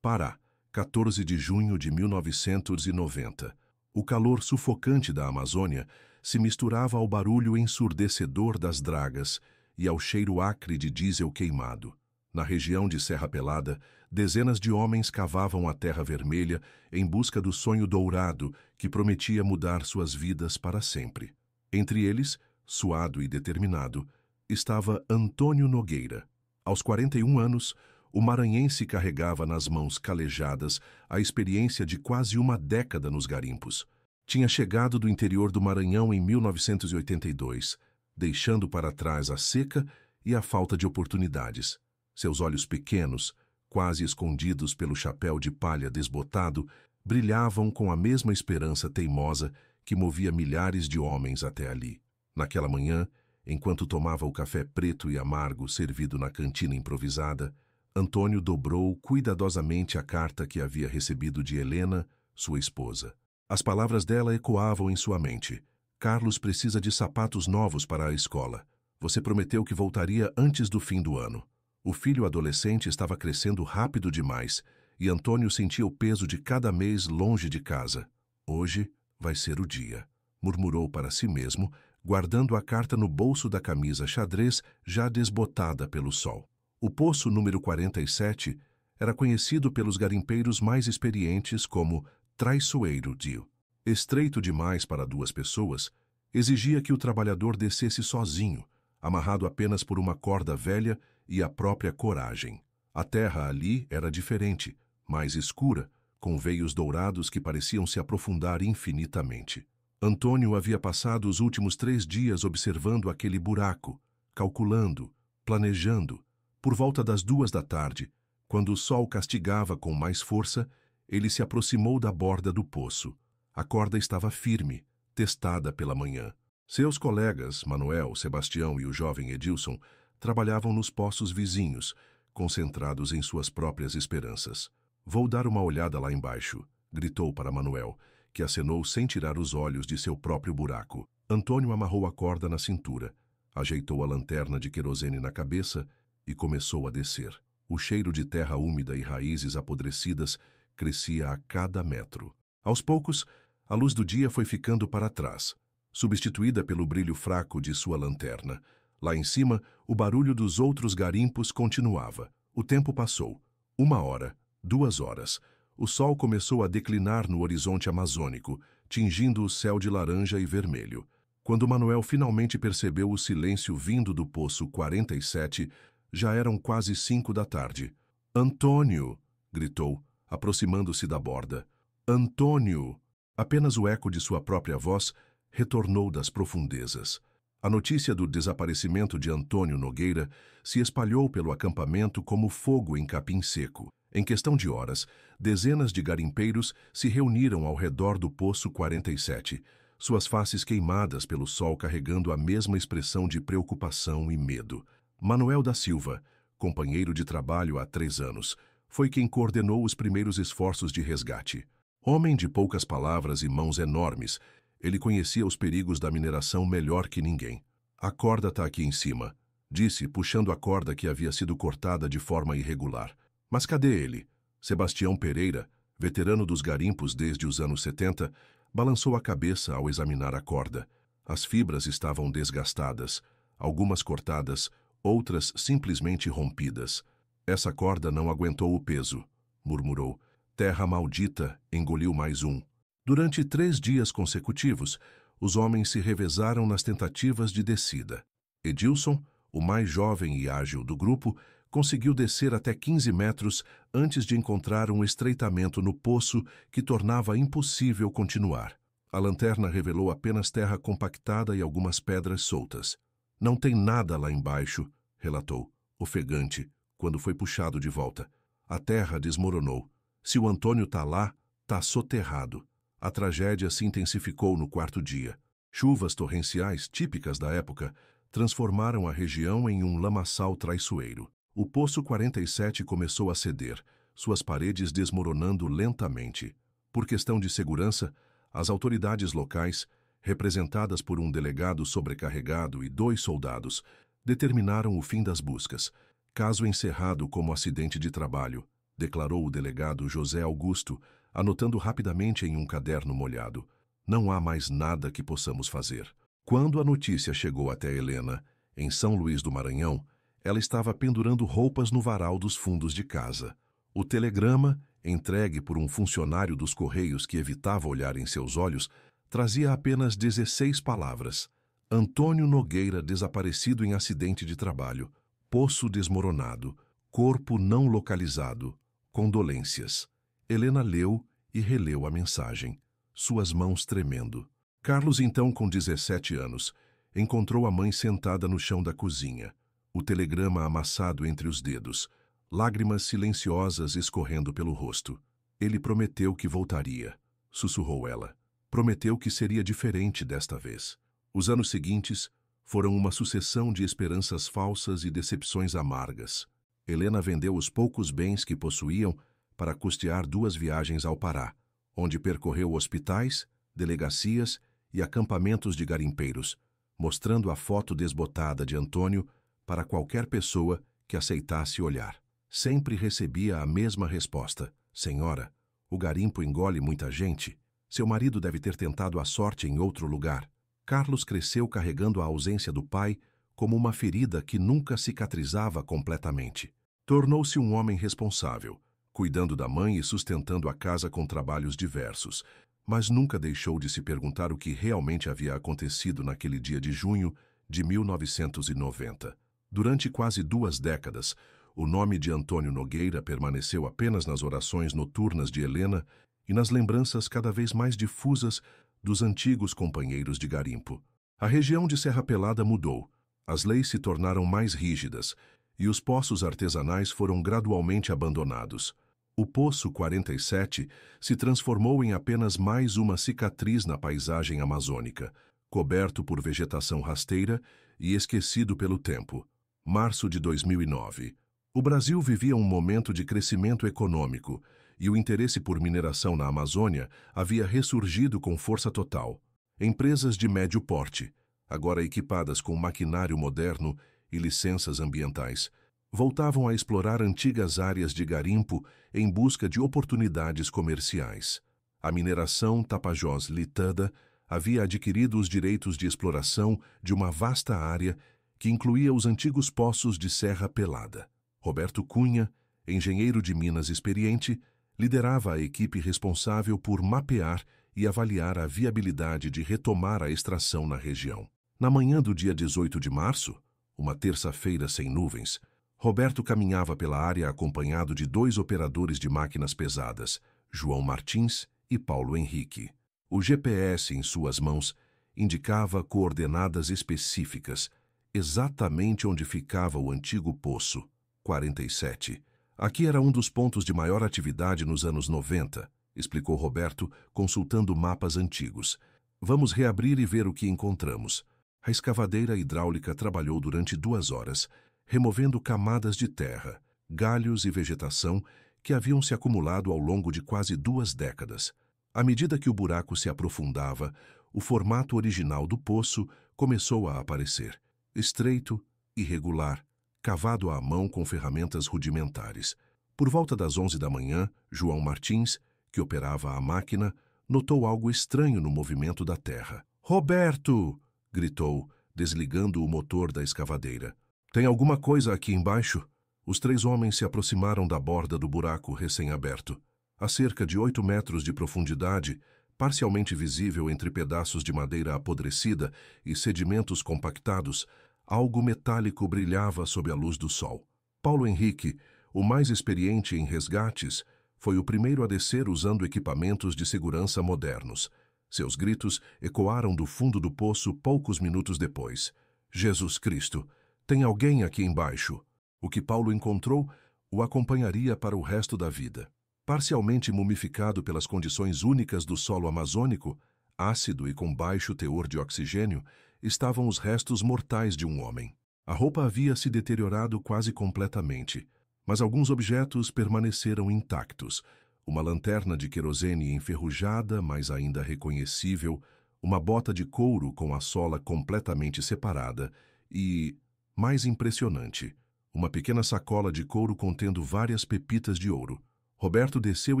Pará, 14 de junho de 1990. O calor sufocante da Amazônia se misturava ao barulho ensurdecedor das dragas e ao cheiro acre de diesel queimado. Na região de Serra Pelada, dezenas de homens cavavam a terra vermelha em busca do sonho dourado que prometia mudar suas vidas para sempre. Entre eles, suado e determinado, estava Antônio Nogueira. Aos 41 anos, o maranhense carregava nas mãos calejadas a experiência de quase uma década nos garimpos. Tinha chegado do interior do Maranhão em 1982, deixando para trás a seca e a falta de oportunidades. Seus olhos pequenos, quase escondidos pelo chapéu de palha desbotado, brilhavam com a mesma esperança teimosa que movia milhares de homens até ali. Naquela manhã, enquanto tomava o café preto e amargo servido na cantina improvisada, Antônio dobrou cuidadosamente a carta que havia recebido de Helena, sua esposa. As palavras dela ecoavam em sua mente. Carlos precisa de sapatos novos para a escola. Você prometeu que voltaria antes do fim do ano. O filho adolescente estava crescendo rápido demais e Antônio sentia o peso de cada mês longe de casa. Hoje vai ser o dia, murmurou para si mesmo, guardando a carta no bolso da camisa xadrez já desbotada pelo sol. O poço número 47 era conhecido pelos garimpeiros mais experientes como Traiçoeiro Dio. Estreito demais para duas pessoas, exigia que o trabalhador descesse sozinho, amarrado apenas por uma corda velha e a própria coragem. A terra ali era diferente, mais escura, com veios dourados que pareciam se aprofundar infinitamente. Antônio havia passado os últimos 3 dias observando aquele buraco, calculando, planejando. Por volta das 2 da tarde, quando o sol castigava com mais força, ele se aproximou da borda do poço. A corda estava firme, testada pela manhã. Seus colegas, Manuel, Sebastião e o jovem Edilson, trabalhavam nos poços vizinhos, concentrados em suas próprias esperanças. Vou dar uma olhada lá embaixo, gritou para Manuel, que acenou sem tirar os olhos de seu próprio buraco. Antônio amarrou a corda na cintura, ajeitou a lanterna de querosene na cabeça e começou a descer. O cheiro de terra úmida e raízes apodrecidas crescia a cada metro. Aos poucos, a luz do dia foi ficando para trás, substituída pelo brilho fraco de sua lanterna. Lá em cima, o barulho dos outros garimpos continuava. O tempo passou. 1 hora, 2 horas. O sol começou a declinar no horizonte amazônico, tingindo o céu de laranja e vermelho. Quando Manuel finalmente percebeu o silêncio vindo do poço 47, já eram quase 5 da tarde. "Antônio!" gritou, aproximando-se da borda. "Antônio!" Apenas o eco de sua própria voz retornou das profundezas. A notícia do desaparecimento de Antônio Nogueira se espalhou pelo acampamento como fogo em capim seco. Em questão de horas, dezenas de garimpeiros se reuniram ao redor do poço 47, suas faces queimadas pelo sol carregando a mesma expressão de preocupação e medo. Manuel da Silva, companheiro de trabalho há 3 anos, foi quem coordenou os primeiros esforços de resgate. Homem de poucas palavras e mãos enormes, ele conhecia os perigos da mineração melhor que ninguém. "A corda está aqui em cima", disse, puxando a corda que havia sido cortada de forma irregular. "Mas cadê ele?" Sebastião Pereira, veterano dos garimpos desde os anos 70, balançou a cabeça ao examinar a corda. As fibras estavam desgastadas, algumas cortadas, outras simplesmente rompidas. "Essa corda não aguentou o peso", murmurou. "Terra maldita", engoliu mais um. Durante 3 dias consecutivos, os homens se revezaram nas tentativas de descida. Edilson, o mais jovem e ágil do grupo, conseguiu descer até 15 metros antes de encontrar um estreitamento no poço que tornava impossível continuar. A lanterna revelou apenas terra compactada e algumas pedras soltas. "Não tem nada lá embaixo", relatou, ofegante, quando foi puxado de volta. "A terra desmoronou. Se o Antônio tá lá, tá soterrado." A tragédia se intensificou no 4º dia. Chuvas torrenciais, típicas da época, transformaram a região em um lamaçal traiçoeiro. O poço 47 começou a ceder, suas paredes desmoronando lentamente. Por questão de segurança, as autoridades locais, representadas por um delegado sobrecarregado e 2 soldados, determinaram o fim das buscas, caso encerrado como acidente de trabalho, declarou o delegado José Augusto, anotando rapidamente em um caderno molhado. Não há mais nada que possamos fazer. Quando a notícia chegou até Helena, em São Luís do Maranhão, ela estava pendurando roupas no varal dos fundos de casa. O telegrama, entregue por um funcionário dos Correios que evitava olhar em seus olhos, trazia apenas 16 palavras. Antônio Nogueira desaparecido em acidente de trabalho. Poço desmoronado. Corpo não localizado. Condolências. Helena leu e releu a mensagem, suas mãos tremendo. Carlos, então com 17 anos, encontrou a mãe sentada no chão da cozinha, o telegrama amassado entre os dedos, lágrimas silenciosas escorrendo pelo rosto. Ele prometeu que voltaria, sussurrou ela. Prometeu que seria diferente desta vez. Os anos seguintes foram uma sucessão de esperanças falsas e decepções amargas. Helena vendeu os poucos bens que possuíam para custear 2 viagens ao Pará, onde percorreu hospitais, delegacias e acampamentos de garimpeiros, mostrando a foto desbotada de Antônio para qualquer pessoa que aceitasse olhar. Sempre recebia a mesma resposta: Senhora, o garimpo engole muita gente. Seu marido deve ter tentado a sorte em outro lugar. Carlos cresceu carregando a ausência do pai como uma ferida que nunca cicatrizava completamente. Tornou-se um homem responsável, cuidando da mãe e sustentando a casa com trabalhos diversos, mas nunca deixou de se perguntar o que realmente havia acontecido naquele dia de junho de 1990. Durante quase 2 décadas, o nome de Antônio Nogueira permaneceu apenas nas orações noturnas de Helena e nas lembranças cada vez mais difusas dos antigos companheiros de garimpo. A região de Serra Pelada mudou, as leis se tornaram mais rígidas e os poços artesanais foram gradualmente abandonados. O Poço 47 se transformou em apenas mais uma cicatriz na paisagem amazônica, coberto por vegetação rasteira e esquecido pelo tempo. Março de 2009. O Brasil vivia um momento de crescimento econômico e o interesse por mineração na Amazônia havia ressurgido com força total. Empresas de médio porte, agora equipadas com maquinário moderno e licenças ambientais, voltavam a explorar antigas áreas de garimpo em busca de oportunidades comerciais. A mineração Tapajós Limitada havia adquirido os direitos de exploração de uma vasta área que incluía os antigos poços de Serra Pelada. Roberto Cunha, engenheiro de Minas experiente, liderava a equipe responsável por mapear e avaliar a viabilidade de retomar a extração na região. Na manhã do dia 18 de março, uma terça-feira sem nuvens, Roberto caminhava pela área acompanhado de 2 operadores de máquinas pesadas, João Martins e Paulo Henrique. O GPS em suas mãos indicava coordenadas específicas, exatamente onde ficava o antigo Poço 47. Aqui era um dos pontos de maior atividade nos anos 90, explicou Roberto, consultando mapas antigos. Vamos reabrir e ver o que encontramos. A escavadeira hidráulica trabalhou durante 2 horas, removendo camadas de terra, galhos e vegetação que haviam se acumulado ao longo de quase 2 décadas. À medida que o buraco se aprofundava, o formato original do poço começou a aparecer, estreito, irregular, cavado à mão com ferramentas rudimentares. Por volta das 11 da manhã, João Martins, que operava a máquina, notou algo estranho no movimento da terra. «Roberto!» gritou, desligando o motor da escavadeira. «Tem alguma coisa aqui embaixo?» Os 3 homens se aproximaram da borda do buraco recém-aberto. A cerca de 8 metros de profundidade, parcialmente visível entre pedaços de madeira apodrecida e sedimentos compactados, algo metálico brilhava sob a luz do sol. Paulo Henrique, o mais experiente em resgates, foi o primeiro a descer usando equipamentos de segurança modernos. Seus gritos ecoaram do fundo do poço poucos minutos depois. «Jesus Cristo! Tem alguém aqui embaixo!» O que Paulo encontrou o acompanharia para o resto da vida. Parcialmente mumificado pelas condições únicas do solo amazônico, ácido e com baixo teor de oxigênio, estavam os restos mortais de um homem. A roupa havia se deteriorado quase completamente, mas alguns objetos permaneceram intactos. Uma lanterna de querosene enferrujada, mas ainda reconhecível, uma bota de couro com a sola completamente separada e, mais impressionante, uma pequena sacola de couro contendo várias pepitas de ouro. Roberto desceu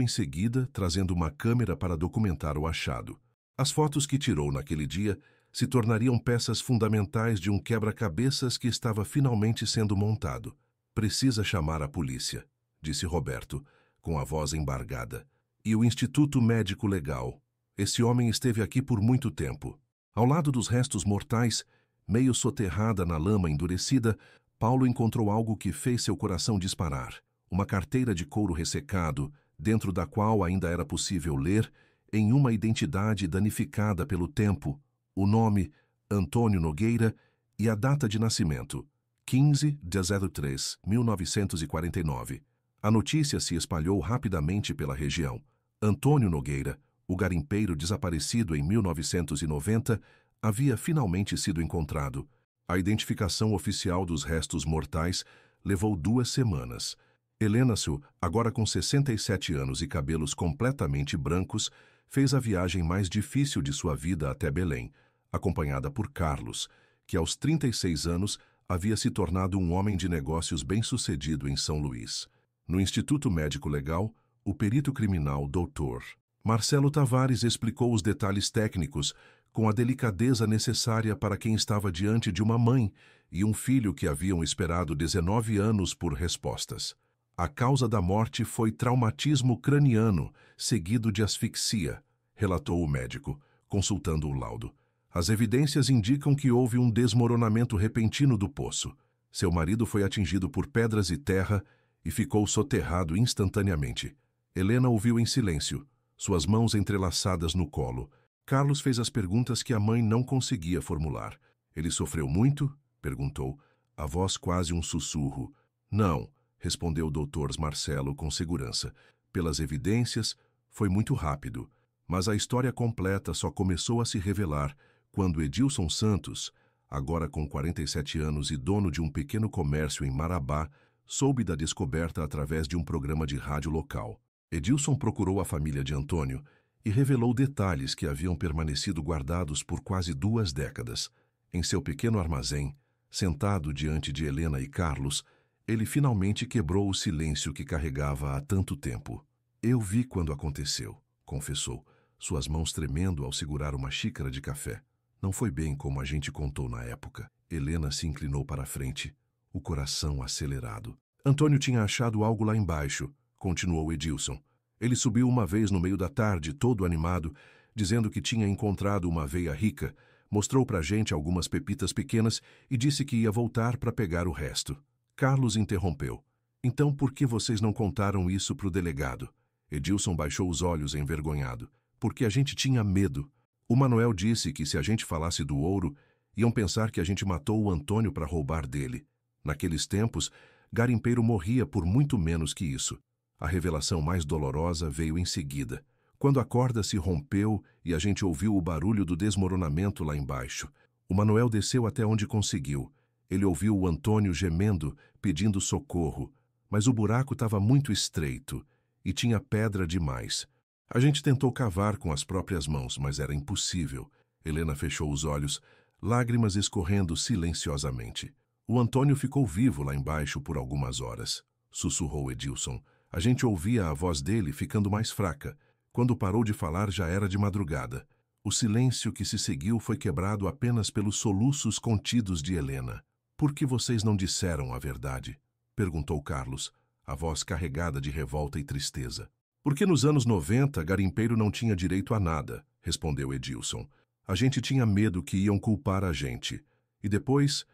em seguida, trazendo uma câmera para documentar o achado. As fotos que tirou naquele dia se tornariam peças fundamentais de um quebra-cabeças que estava finalmente sendo montado. Precisa chamar a polícia, disse Roberto, com a voz embargada. E o Instituto Médico Legal. Esse homem esteve aqui por muito tempo. Ao lado dos restos mortais, meio soterrada na lama endurecida, Paulo encontrou algo que fez seu coração disparar. Uma carteira de couro ressecado, dentro da qual ainda era possível ler, em uma identidade danificada pelo tempo, o nome Antônio Nogueira e a data de nascimento, 15/03/1949. A notícia se espalhou rapidamente pela região. Antônio Nogueira, o garimpeiro desaparecido em 1990, havia finalmente sido encontrado. A identificação oficial dos restos mortais levou 2 semanas. Helênacio, agora com 67 anos e cabelos completamente brancos, fez a viagem mais difícil de sua vida até Belém, acompanhada por Carlos, que aos 36 anos havia se tornado um homem de negócios bem-sucedido em São Luís. No Instituto Médico Legal, o perito criminal Dr. Marcelo Tavares explicou os detalhes técnicos com a delicadeza necessária para quem estava diante de uma mãe e um filho que haviam esperado 19 anos por respostas. A causa da morte foi traumatismo craniano, seguido de asfixia, relatou o médico, consultando o laudo. As evidências indicam que houve um desmoronamento repentino do poço. Seu marido foi atingido por pedras e terra e ficou soterrado instantaneamente. Helena ouviu em silêncio, suas mãos entrelaçadas no colo. Carlos fez as perguntas que a mãe não conseguia formular. Ele sofreu muito? Perguntou, a voz quase um sussurro. Não, respondeu o doutor Marcelo com segurança. Pelas evidências, foi muito rápido. Mas a história completa só começou a se revelar quando Edilson Santos, agora com 47 anos e dono de um pequeno comércio em Marabá, soube da descoberta através de um programa de rádio local. Edilson procurou a família de Antônio e revelou detalhes que haviam permanecido guardados por quase 2 décadas. Em seu pequeno armazém, sentado diante de Helena e Carlos, ele finalmente quebrou o silêncio que carregava há tanto tempo. Eu vi quando aconteceu, confessou, suas mãos tremendo ao segurar uma xícara de café. Não foi bem como a gente contou na época. Helena se inclinou para a frente, o coração acelerado. Antônio tinha achado algo lá embaixo, continuou Edilson. Ele subiu uma vez no meio da tarde, todo animado, dizendo que tinha encontrado uma aveia rica, mostrou pra gente algumas pepitas pequenas e disse que ia voltar para pegar o resto. Carlos interrompeu. Então por que vocês não contaram isso pro delegado? Edilson baixou os olhos envergonhado. Porque a gente tinha medo. O Manuel disse que se a gente falasse do ouro, iam pensar que a gente matou o Antônio para roubar dele. Naqueles tempos, garimpeiro morria por muito menos que isso. A revelação mais dolorosa veio em seguida, quando a corda se rompeu e a gente ouviu o barulho do desmoronamento lá embaixo. O Manuel desceu até onde conseguiu. Ele ouviu o Antônio gemendo, pedindo socorro, mas o buraco estava muito estreito e tinha pedra demais. A gente tentou cavar com as próprias mãos, mas era impossível. Helena fechou os olhos, lágrimas escorrendo silenciosamente. O Antônio ficou vivo lá embaixo por algumas horas, sussurrou Edilson. A gente ouvia a voz dele ficando mais fraca. Quando parou de falar já era de madrugada. O silêncio que se seguiu foi quebrado apenas pelos soluços contidos de Helena. Por que vocês não disseram a verdade? Perguntou Carlos, a voz carregada de revolta e tristeza. Porque nos anos 90, garimpeiro não tinha direito a nada, respondeu Edilson. A gente tinha medo que iam culpar a gente. E depois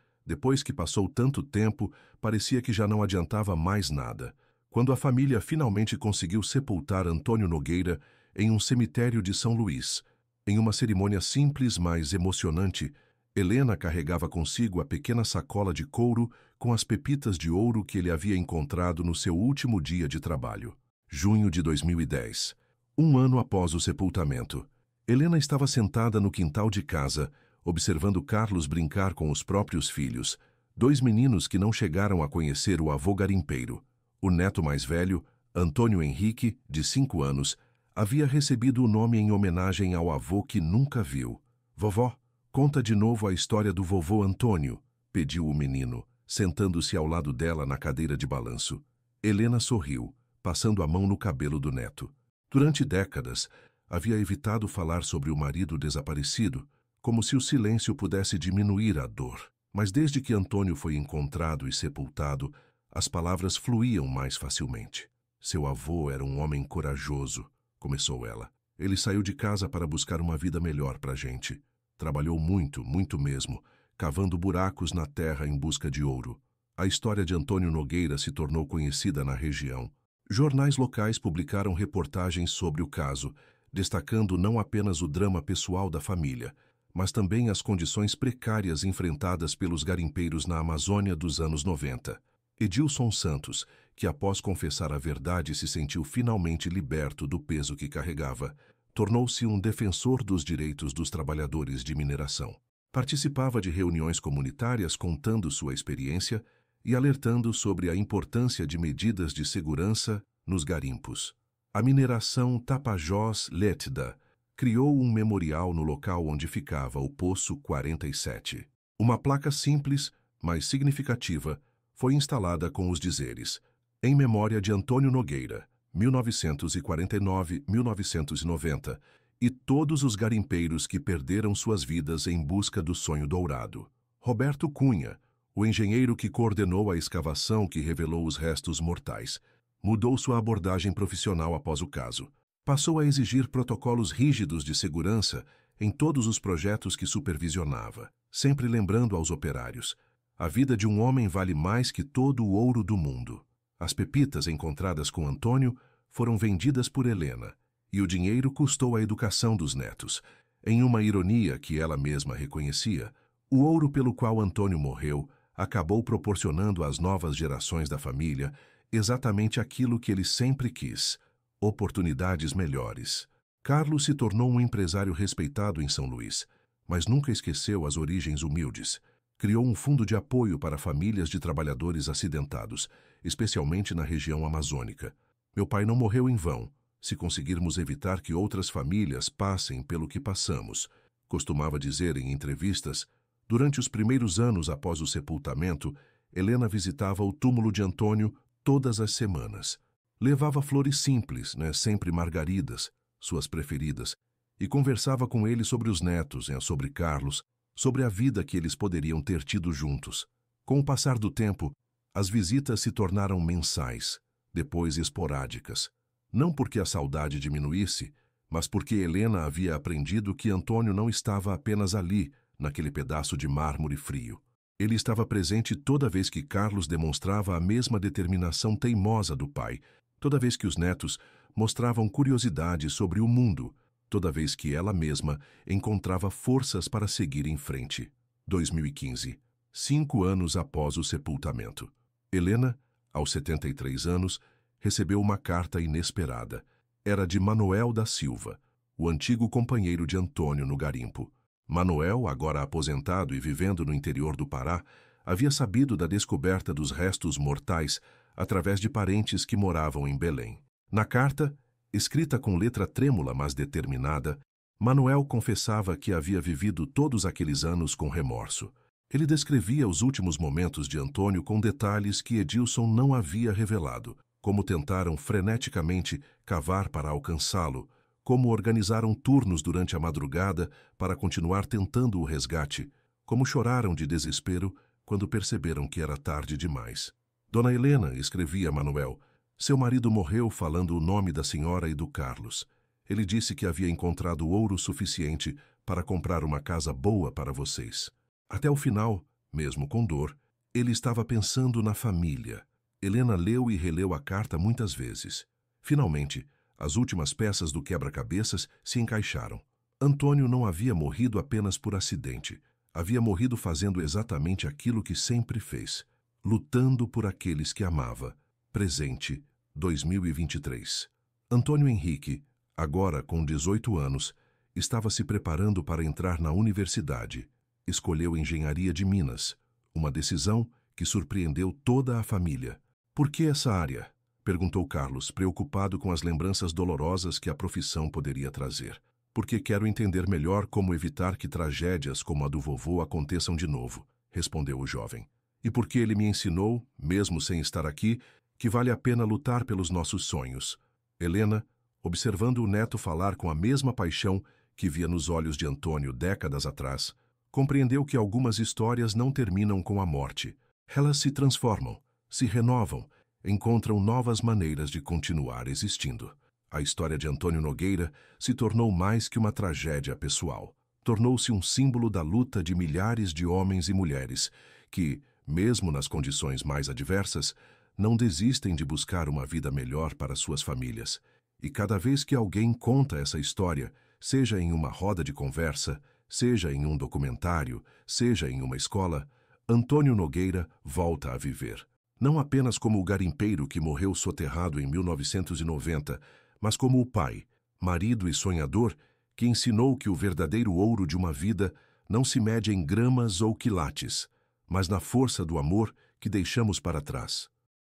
que passou tanto tempo, parecia que já não adiantava mais nada. Quando a família finalmente conseguiu sepultar Antônio Nogueira em um cemitério de São Luís, em uma cerimônia simples, mas emocionante, Helena carregava consigo a pequena sacola de couro com as pepitas de ouro que ele havia encontrado no seu último dia de trabalho. Junho de 2010. 1 ano após o sepultamento. Helena estava sentada no quintal de casa, observando Carlos brincar com os próprios filhos, 2 meninos que não chegaram a conhecer o avô garimpeiro. O neto mais velho, Antônio Henrique, de 5 anos, havia recebido o nome em homenagem ao avô que nunca viu. Vovó, conta de novo a história do vovô Antônio, pediu o menino, sentando-se ao lado dela na cadeira de balanço. Helena sorriu. passando a mão no cabelo do neto. Durante décadas, havia evitado falar sobre o marido desaparecido, como se o silêncio pudesse diminuir a dor. Mas desde que Antônio foi encontrado e sepultado, as palavras fluíam mais facilmente. Seu avô era um homem corajoso, começou ela. Ele saiu de casa para buscar uma vida melhor para a gente. Trabalhou muito, muito mesmo, cavando buracos na terra em busca de ouro. A história de Antônio Nogueira se tornou conhecida na região. Jornais locais publicaram reportagens sobre o caso, destacando não apenas o drama pessoal da família, mas também as condições precárias enfrentadas pelos garimpeiros na Amazônia dos anos 90. Edilson Santos, que após confessar a verdade se sentiu finalmente liberto do peso que carregava, tornou-se um defensor dos direitos dos trabalhadores de mineração. Participava de reuniões comunitárias contando sua experiência e alertando sobre a importância de medidas de segurança nos garimpos. A mineração Tapajós Létida criou um memorial no local onde ficava o Poço 47. Uma placa simples, mas significativa, foi instalada com os dizeres: em memória de Antônio Nogueira, 1949-1990, e todos os garimpeiros que perderam suas vidas em busca do sonho dourado. Roberto Cunha, o engenheiro que coordenou a escavação que revelou os restos mortais, mudou sua abordagem profissional após o caso. Passou a exigir protocolos rígidos de segurança em todos os projetos que supervisionava, sempre lembrando aos operários: a vida de um homem vale mais que todo o ouro do mundo. As pepitas encontradas com Antônio foram vendidas por Helena, e o dinheiro custou a educação dos netos. Em uma ironia que ela mesma reconhecia, o ouro pelo qual Antônio morreu acabou proporcionando às novas gerações da família exatamente aquilo que ele sempre quis: oportunidades melhores. Carlos se tornou um empresário respeitado em São Luís, mas nunca esqueceu as origens humildes. Criou um fundo de apoio para famílias de trabalhadores acidentados, especialmente na região amazônica. Meu pai não morreu em vão, se conseguirmos evitar que outras famílias passem pelo que passamos, costumava dizer em entrevistas. Durante os primeiros anos após o sepultamento, Helena visitava o túmulo de Antônio todas as semanas. Levava flores simples, sempre margaridas, suas preferidas, e conversava com ele sobre os netos, sobre Carlos, sobre a vida que eles poderiam ter tido juntos. Com o passar do tempo, as visitas se tornaram mensais, depois esporádicas. Não porque a saudade diminuísse, mas porque Helena havia aprendido que Antônio não estava apenas ali, naquele pedaço de mármore frio. Ele estava presente toda vez que Carlos demonstrava a mesma determinação teimosa do pai, toda vez que os netos mostravam curiosidade sobre o mundo, toda vez que ela mesma encontrava forças para seguir em frente. 2015, 5 anos após o sepultamento. Helena, aos 73 anos, recebeu uma carta inesperada. Era de Manuel da Silva, o antigo companheiro de Antônio no garimpo. Manuel, agora aposentado e vivendo no interior do Pará, havia sabido da descoberta dos restos mortais através de parentes que moravam em Belém. Na carta, escrita com letra trêmula mas determinada, Manuel confessava que havia vivido todos aqueles anos com remorso. Ele descrevia os últimos momentos de Antônio com detalhes que Edilson não havia revelado, como tentaram freneticamente cavar para alcançá-lo, como organizaram turnos durante a madrugada para continuar tentando o resgate, como choraram de desespero quando perceberam que era tarde demais. Dona Helena, escrevia Manuel, seu marido morreu falando o nome da senhora e do Carlos. Ele disse que havia encontrado ouro suficiente para comprar uma casa boa para vocês. Até o final, mesmo com dor, ele estava pensando na família. Helena leu e releu a carta muitas vezes. Finalmente, as últimas peças do quebra-cabeças se encaixaram. Antônio não havia morrido apenas por acidente. Havia morrido fazendo exatamente aquilo que sempre fez, lutando por aqueles que amava. Presente, 2023. Antônio Henrique, agora com 18 anos, estava se preparando para entrar na universidade. Escolheu Engenharia de Minas, uma decisão que surpreendeu toda a família. Por que essa área? Perguntou Carlos, preocupado com as lembranças dolorosas que a profissão poderia trazer. Porque quero entender melhor como evitar que tragédias como a do vovô aconteçam de novo, respondeu o jovem. E porque ele me ensinou, mesmo sem estar aqui, que vale a pena lutar pelos nossos sonhos. Helena, observando o neto falar com a mesma paixão que via nos olhos de Antônio décadas atrás, compreendeu que algumas histórias não terminam com a morte. Elas se transformam, se renovam, encontram novas maneiras de continuar existindo. A história de Antônio Nogueira se tornou mais que uma tragédia pessoal. Tornou-se um símbolo da luta de milhares de homens e mulheres que, mesmo nas condições mais adversas, não desistem de buscar uma vida melhor para suas famílias. E cada vez que alguém conta essa história, seja em uma roda de conversa, seja em um documentário, seja em uma escola, Antônio Nogueira volta a viver. Não apenas como o garimpeiro que morreu soterrado em 1990, mas como o pai, marido e sonhador que ensinou que o verdadeiro ouro de uma vida não se mede em gramas ou quilates, mas na força do amor que deixamos para trás.